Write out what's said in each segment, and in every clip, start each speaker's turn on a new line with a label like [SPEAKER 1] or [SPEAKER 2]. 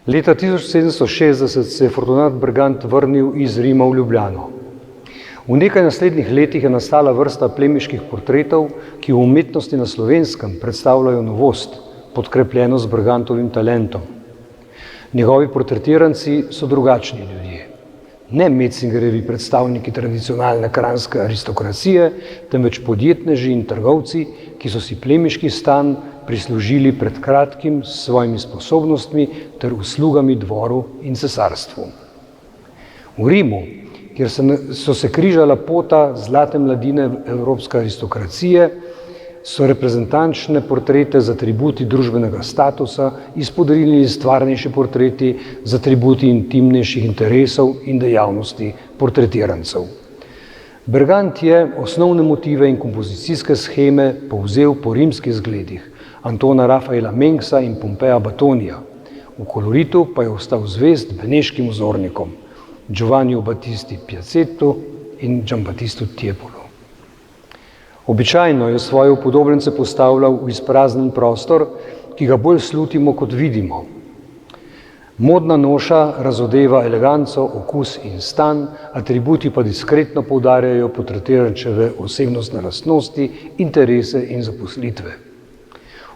[SPEAKER 1] Leta 1760 se je Fortunat Brgant vrnil iz Rima v Ljubljano. V nekaj naslednjih letih je nastala vrsta plemiških portretov, ki v umetnosti na Slovenskem predstavljajo novost, podkrepljeno z Brgantovim talentom. Njegovi portretiranci so drugačni ljudje. Ne Metzingerjevi predstavniki tradicionalne kranjske aristokracije, temveč podjetneži in trgovci, ki so si plemiški stan prislužili pred kratkim s svojimi sposobnostmi ter uslugami dvoru in cesarstvu. V Rimu, kjer so se križala pota zlate mladine evropske aristokracije, so reprezentančne portrete z atributi družbenega statusa izpodrinili stvarnejši portreti z atributi intimnejših interesov in dejavnosti portretirancev. Brgant je osnovne motive in kompozicijske sheme povzel po rimskih zgledih Antona Rafaela Menksa in Pompeja Batonija. V koloritu pa je ostal zvest beneškim vzornikom Giovanniju Battisti Piazettu in Giambattistu Tiepolu. Običajno je svoje upodobljence postavljal v izpraznjen prostor, ki ga bolj slutimo kot vidimo. Modna noša razodeva eleganco, okus in stan, atributi pa diskretno poudarjajo portretirančeve osebnostne lastnosti, interese in zaposlitve.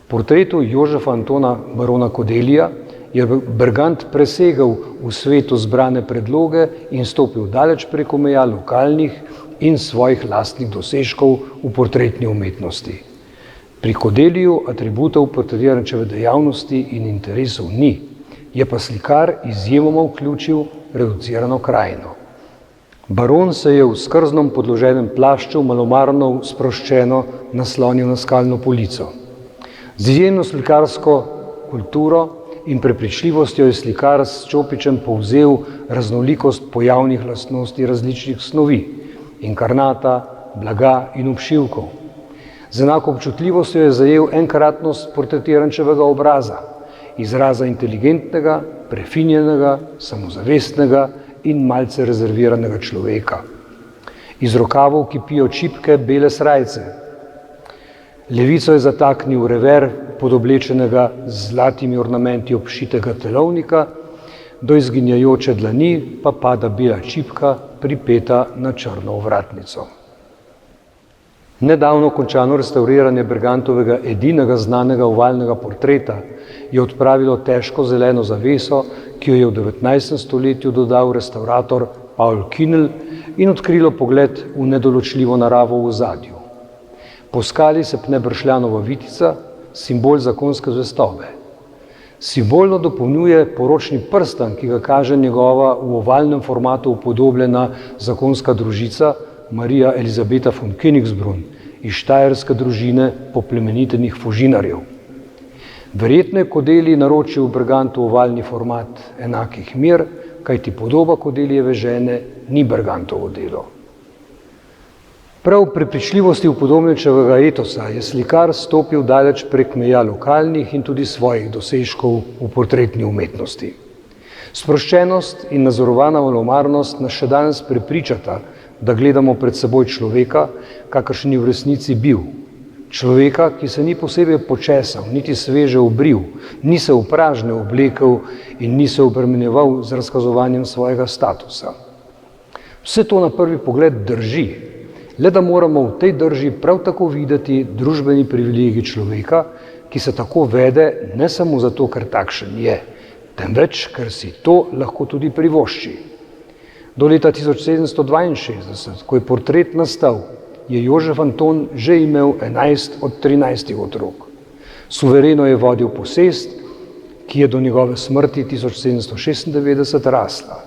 [SPEAKER 1] V portretu Jožefa Antona barona Kodelija je Brgant presegal v svetu zbrane predloge in stopil daleč preko meja lokalnih in svojih lastnih dosežkov v portretni umetnosti. Pri Kodeliju atributov portretirančeve dejavnosti in interesov ni, je pa slikar izjemoma vključil reducirano krajino. Baron se je v skrznom podloženem plašču malomarno sproščeno naslonil na skalno polico. Z izjemno slikarsko kulturo in prepričljivostjo je slikar s Čopičem povzel raznolikost pojavnih lastnosti različnih snovi, inkarnata, blaga in obšivkov. Z enako občutljivostjo je zajel enkratnost portretirančevega obraza, izraza inteligentnega, prefinjenega, samozavestnega in malce rezerviranega človeka. Iz rokavov kipijo čipke bele srajce. Levico je zataknil rever podoblečenega z zlatimi ornamenti obšitega telovnika, do izginjajoče dlani pa pada bela čipka, pripeta na črno ovratnico. Nedavno končano restauriranje Brgantovega edinega znanega ovalnega portreta je odpravilo težko zeleno zaveso, ki jo je v 19. stoletju dodal restaurator Paul Kinel in odkrilo pogled v nedoločljivo naravo v ozadju. Po skali se pne bršljanova vitica, simbol zakonske zvestobe. Simbolno dopolnjuje poročni prstan, ki ga kaže njegova v ovalnem formatu upodobljena zakonska družica Marija Elizabeta von Königsbrunn iz štajerske družine poplemenitenih Fužinarjev. Verjetno je Kodelij naročil Brgantu ovalni format enakih mer, kajti podoba Kodelijeve žene ni Brgantovo delo. Prav prepričljivosti upodobnjenčevega etosa je slikar stopil daleč prek meja lokalnih in tudi svojih dosežkov v portretni umetnosti. Sproščenost in nadzorovana malomarnost nas še danes prepričata, da gledamo pred seboj človeka, kakršen je v resnici bil. Človeka, ki se ni posebej počesal, niti sveže obril, ni se v pražne oblekel in ni se obremenjeval z razkazovanjem svojega statusa. Vse to na prvi pogled drži, le da moramo v tej drži prav tako videti družbeni privilegij človeka, ki se tako vede ne samo zato, ker takšen je, temveč, ker si to lahko tudi privošči. Do leta 1762, ko je portret nastal, je Jožef Anton že imel 11 od 13 otrok. Suvereno je vodil posest, ki je do njegove smrti 1796 rasla.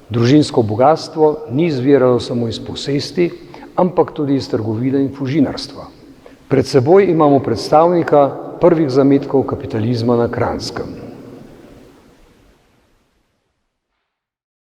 [SPEAKER 1] Družinsko bogastvo ni izviralo samo iz posesti, ampak tudi iz trgovine in fužinarstva. Pred seboj imamo predstavnika prvih zametkov kapitalizma na Kranjskem.